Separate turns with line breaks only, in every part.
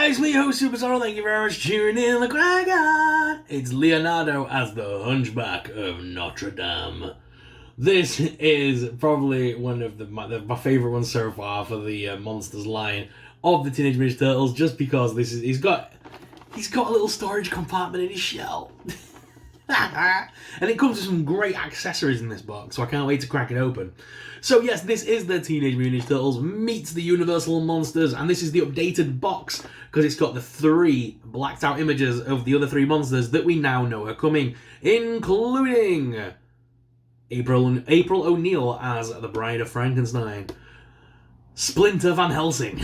guys, me host Superstar, thank you very much for tuning in. Look what I got! It's Leonardo as the Hunchback of Notre Dame. This is probably one of my favourite ones so far for the Monsters line of the Teenage Mutant Ninja Turtles, just because he's got a little storage compartment in his shell. And it comes with some great accessories in this box, so I can't wait to crack it open. So yes, this is the Teenage Mutant Ninja Turtles meets the Universal Monsters, and this is the updated box because it's got the 3 blacked out images of the other 3 monsters that we now know are coming, including April O'Neil as the Bride of Frankenstein, Splinter Van Helsing,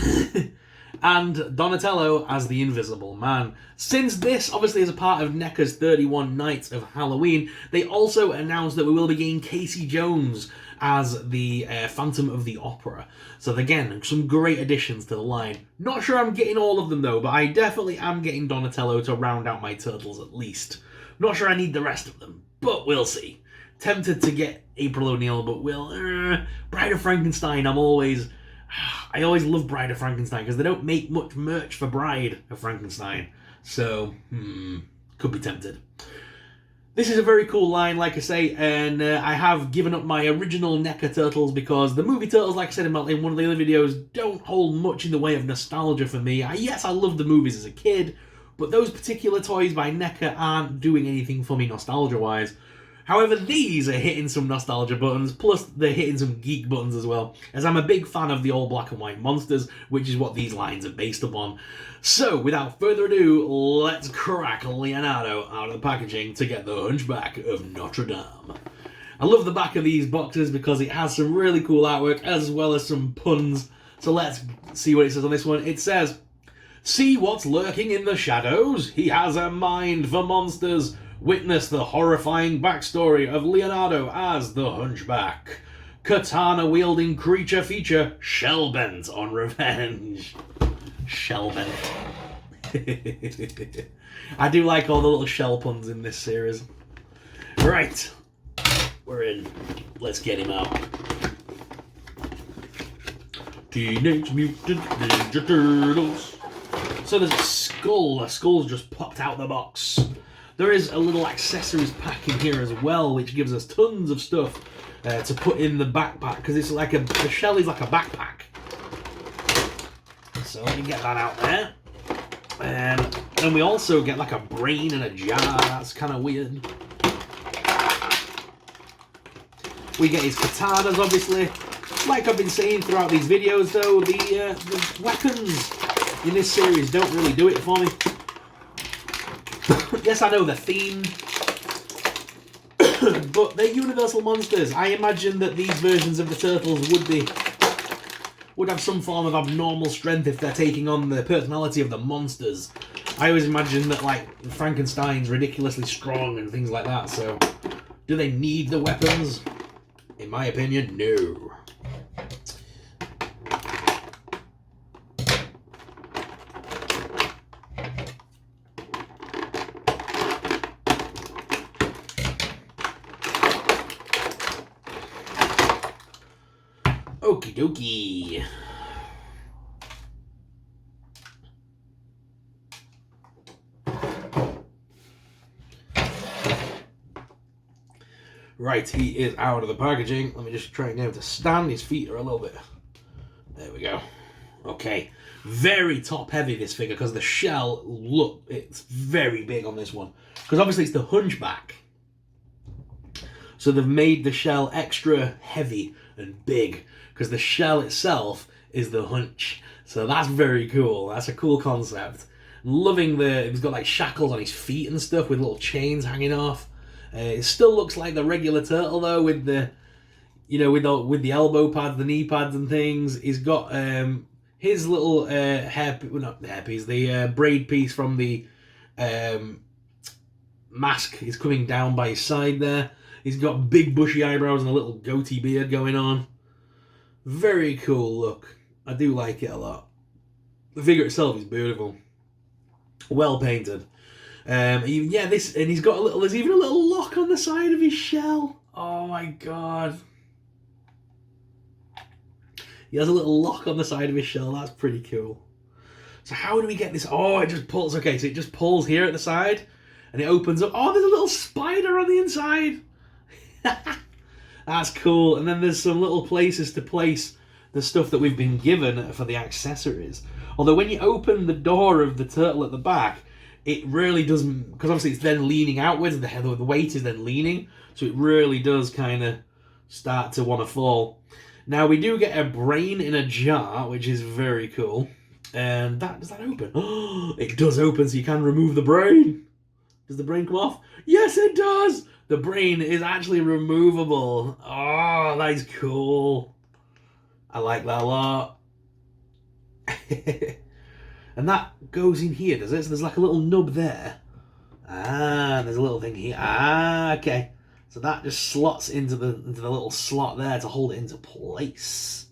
and Donatello as the Invisible Man. Since this obviously is a part of NECA's 31 Nights of Halloween, they also announced that we will be getting Casey Jones as the Phantom of the Opera. So again, some great additions to the line. Not sure I'm getting all of them though, but I definitely am getting Donatello to round out my Turtles at least. Not sure I need the rest of them, but we'll see. Tempted to get April O'Neil, but Bride of Frankenstein, I always love Bride of Frankenstein because they don't make much merch for Bride of Frankenstein. So, could be tempted. This is a very cool line, like I say, and I have given up my original NECA Turtles because the movie Turtles, like I said in one of the other videos, don't hold much in the way of nostalgia for me. Yes, I loved the movies as a kid, but those particular toys by NECA aren't doing anything for me nostalgia-wise. However, these are hitting some nostalgia buttons, plus they're hitting some geek buttons as well, as I'm a big fan of the old black and white monsters, which is what these lines are based upon. So, without further ado, let's crack Leonardo out of the packaging to get the Hunchback of Notre Dame. I love the back of these boxes because it has some really cool artwork, as well as some puns. So let's see what it says on this one. It says, "See what's lurking in the shadows? He has a mind for monsters. Witness the horrifying backstory of Leonardo as the Hunchback. Katana-wielding creature feature, shell-bent on revenge." Shell-bent. I do like all the little shell puns in this series. Right. We're in. Let's get him out. Teenage Mutant Ninja Turtles. So there's a skull. A skull's just popped out the box. There is a little accessories pack in here as well, which gives us tons of stuff to put in the backpack, because it's like the shell is like a backpack. So let me get that out there. And then we also get like a brain in a jar. That's kind of weird. We get his katanas, obviously. Like I've been saying throughout these videos, though, the weapons in this series don't really do it for me. Yes, I know they're themed, but they're Universal monsters. I imagine that these versions of the Turtles would have some form of abnormal strength if they're taking on the personality of the monsters. I always imagine that, like, Frankenstein's ridiculously strong and things like that, so do they need the weapons? In my opinion, no. Okie dokie. Right, he is out of the packaging. Let me just try and get him to stand. His feet are a little bit... There we go. Okay. Very top heavy, this figure, because the shell, look, it's very big on this one. Because obviously it's the Hunchback. So they've made the shell extra heavy and big, because the shell itself is the hunch. So that's very cool. That's a cool concept. Loving he's got like shackles on his feet and stuff with little chains hanging off. It still looks like the regular turtle though, with the, with the elbow pads, the knee pads and things. He's got his little the braid piece from the mask is coming down by his side there. He's got big bushy eyebrows and a little goatee beard going on. Very cool look. I do like it a lot. The figure itself is beautiful. Well painted. He's got there's even a little lock on the side of his shell. Oh my god. He has a little lock on the side of his shell. That's pretty cool. So how do we get this? Oh, it just pulls. Okay, so it just pulls here at the side, and it opens up. Oh, there's a little spider on the inside. That's cool. And then there's some little places to place the stuff that we've been given for the accessories. Although when you open the door of the turtle at the back, it really doesn't, because obviously it's then leaning outwards, the weight is then leaning, so it really does kind of start to want to fall. Now we do get a brain in a jar, which is very cool. And does that open? Oh, it does open, so you can remove the brain. Does the brain come off? Yes, it does! The brain is actually removable. Oh, that is cool. I like that a lot. And that goes in here, does it? So there's like a little nub there. Ah, there's a little thing here. Ah, okay. So that just slots into the little slot there to hold it into place.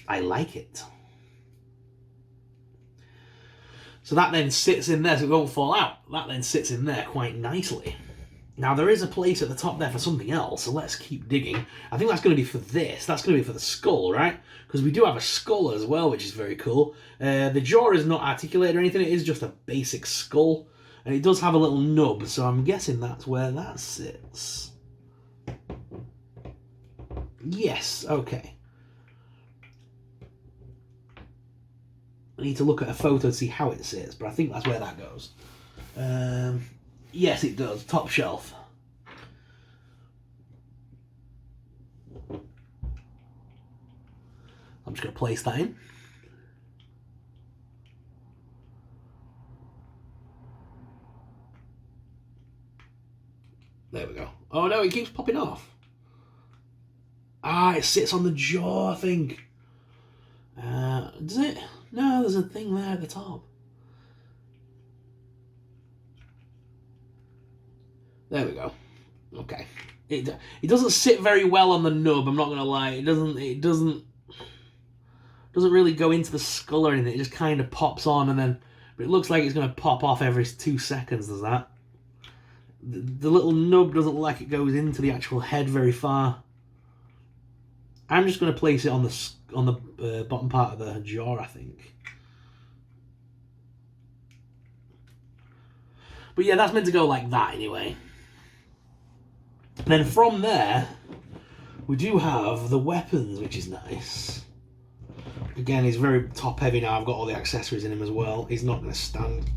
I like it. So that then sits in there so it won't fall out. That then sits in there quite nicely. Now there is a place at the top there for something else, so let's keep digging. I think that's going to be for this. That's going to be for the skull, right? Because we do have a skull as well, which is very cool. The jaw is not articulated or anything. It is just a basic skull. And it does have a little nub, so I'm guessing that's where that sits. Yes, okay. I need to look at a photo to see how it sits, but I think that's where that goes. Yes, it does. Top shelf. I'm just going to place that in. There we go. Oh no, it keeps popping off. Ah, it sits on the jaw, I think. Does it? No, there's a thing there at the top. There we go. Okay. It doesn't sit very well on the nub, I'm not gonna lie. It doesn't really go into the skull or anything. It just kind of pops on and then, but it looks like it's gonna pop off every 2 seconds, does that? The little nub doesn't look like it goes into the actual head very far. I'm just going to place it on the bottom part of the jaw, I think. But yeah, that's meant to go like that anyway. And then from there, we do have the weapons, which is nice. Again, he's very top heavy now. I've got all the accessories in him as well. He's not going to stand.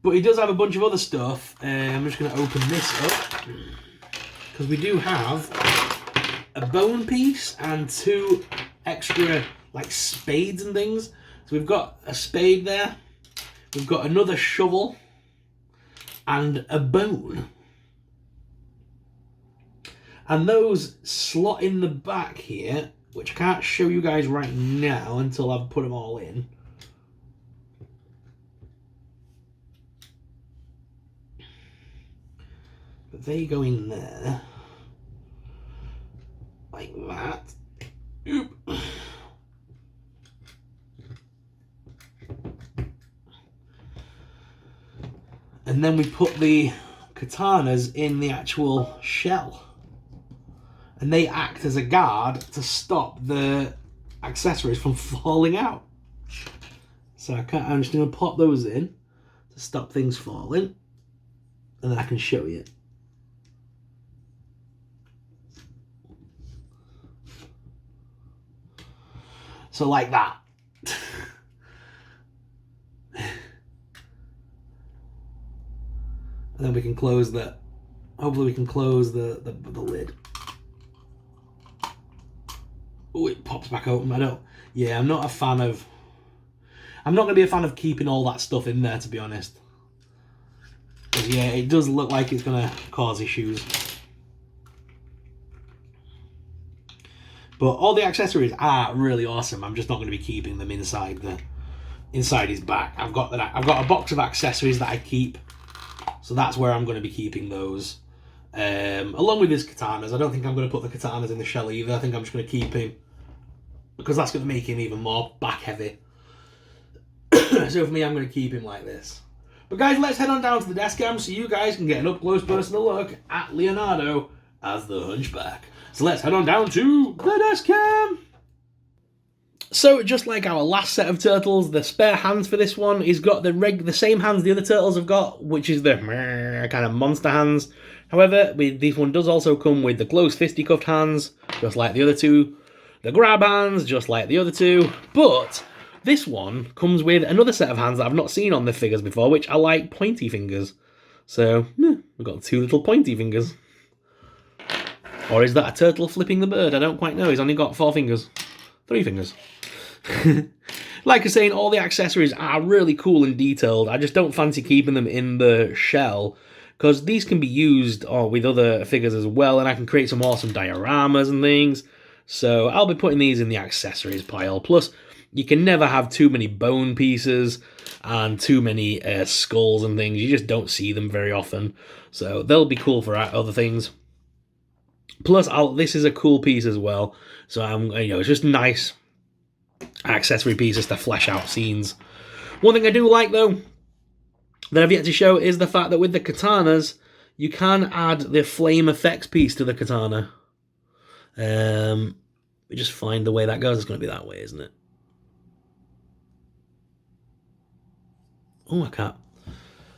But he does have a bunch of other stuff. I'm just going to open this up. Because we do have a bone piece and 2 extra like spades and things. So we've got a spade there. We've got another shovel. And a bone. And those slot in the back here. Which I can't show you guys right now until I've put them all in. But they go in there, like that. Oop. And then we put the katanas in the actual shell. And they act as a guard to stop the accessories from falling out. So I'm just going to pop those in to stop things falling. And then I can show you. So like that. And then we can close the, hopefully we can close the lid. Oh, it pops back open. I'm not a fan of, I'm not going to be a fan of keeping all that stuff in there, to be honest. Because yeah, it does look like it's going to cause issues. But all the accessories are really awesome. I'm just not going to be keeping them inside his back. I've got a box of accessories that I keep, so that's where I'm going to be keeping those. Along with his katanas. I don't think I'm going to put the katanas in the shell either. I think I'm just going to keep him because that's going to make him even more back heavy. So for me, I'm going to keep him like this. But guys, let's head on down to the desk cam so you guys can get an up close personal look at Leonardo as the Hunchback. So let's head on down to the desk cam. So just like our last set of turtles, the spare hands for this one, he's got the same hands the other turtles have got, which is the kind of monster hands. However, this one does also come with the closed fisticuffed hands, just like the other two. The grab hands, just like the other two. But this one comes with another set of hands that I've not seen on the figures before, which are like pointy fingers. So, we've got 2 little pointy fingers. Or is that a turtle flipping the bird? I don't quite know. He's only got 4 fingers. 3 fingers. Like I was saying, all the accessories are really cool and detailed. I just don't fancy keeping them in the shell, because these can be used with other figures as well, and I can create some awesome dioramas and things. So I'll be putting these in the accessories pile. Plus, you can never have too many bone pieces and too many skulls and things. You just don't see them very often. So they'll be cool for other things. Plus, this is a cool piece as well. So it's just nice accessory pieces to flesh out scenes. One thing I do like, though, that I've yet to show is the fact that with the katanas, you can add the flame effects piece to the katana. We just find the way that goes. It's going to be that way, isn't it? Oh, I can't.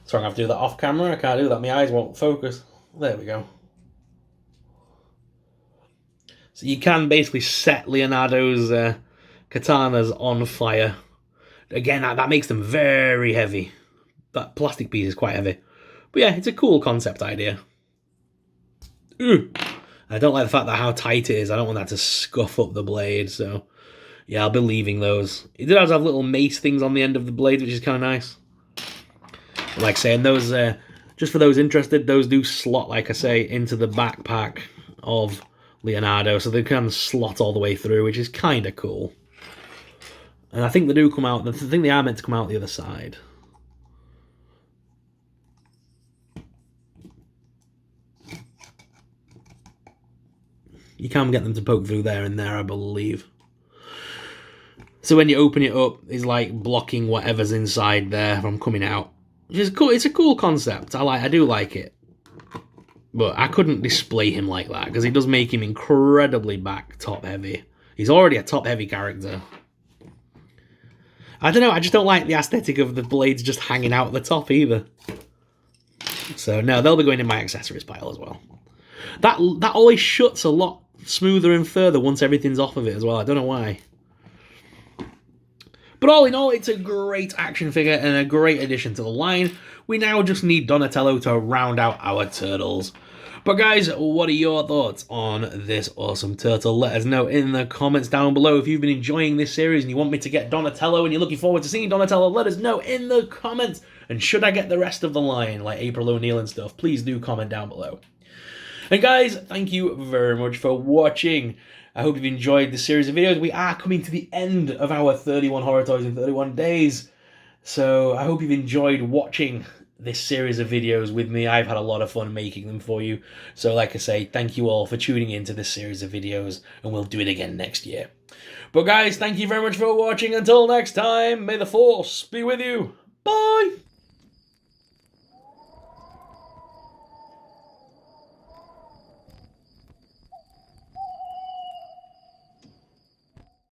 Sorry, I have to do that off camera. I can't do that. My eyes won't focus. There we go. So you can basically set Leonardo's katanas on fire. Again, that makes them very heavy. That plastic piece is quite heavy. But yeah, it's a cool concept idea. Ooh. I don't like the fact that how tight it is. I don't want that to scuff up the blade, so yeah, I'll be leaving those. It does have little mace things on the end of the blade, which is kind of nice. Like saying, those, just for those interested, those do slot, like I say, into the backpack of Leonardo, so they can slot all the way through, which is kind of cool. And I think they do come out, I think they are meant to come out the other side. You can get them to poke through there and there, I believe. So when you open it up, it's like blocking whatever's inside there from coming out. Which is cool. It's a cool concept. I do like it. But I couldn't display him like that, because it does make him incredibly top heavy. He's already a top heavy character. I don't know, I just don't like the aesthetic of the blades just hanging out at the top either. So no, they'll be going in my accessories pile as well. That always shuts a lot smoother and further once everything's off of it as well. I don't know why. But all in all, it's a great action figure and a great addition to the line. We now just need Donatello to round out our turtles. But guys, what are your thoughts on this awesome turtle? Let us know in the comments down below. If you've been enjoying this series and you want me to get Donatello and you're looking forward to seeing Donatello, let us know in the comments. And should I get the rest of the line, like April O'Neil and stuff, please do comment down below. And guys, thank you very much for watching. I hope you've enjoyed this series of videos. We are coming to the end of our 31 horror toys in 31 days. So I hope you've enjoyed watching this series of videos with me. I've had a lot of fun making them for you. So like I say, thank you all for tuning into this series of videos, and we'll do it again next year. But guys, thank you very much for watching. Until next time, may the Force be with you. Bye!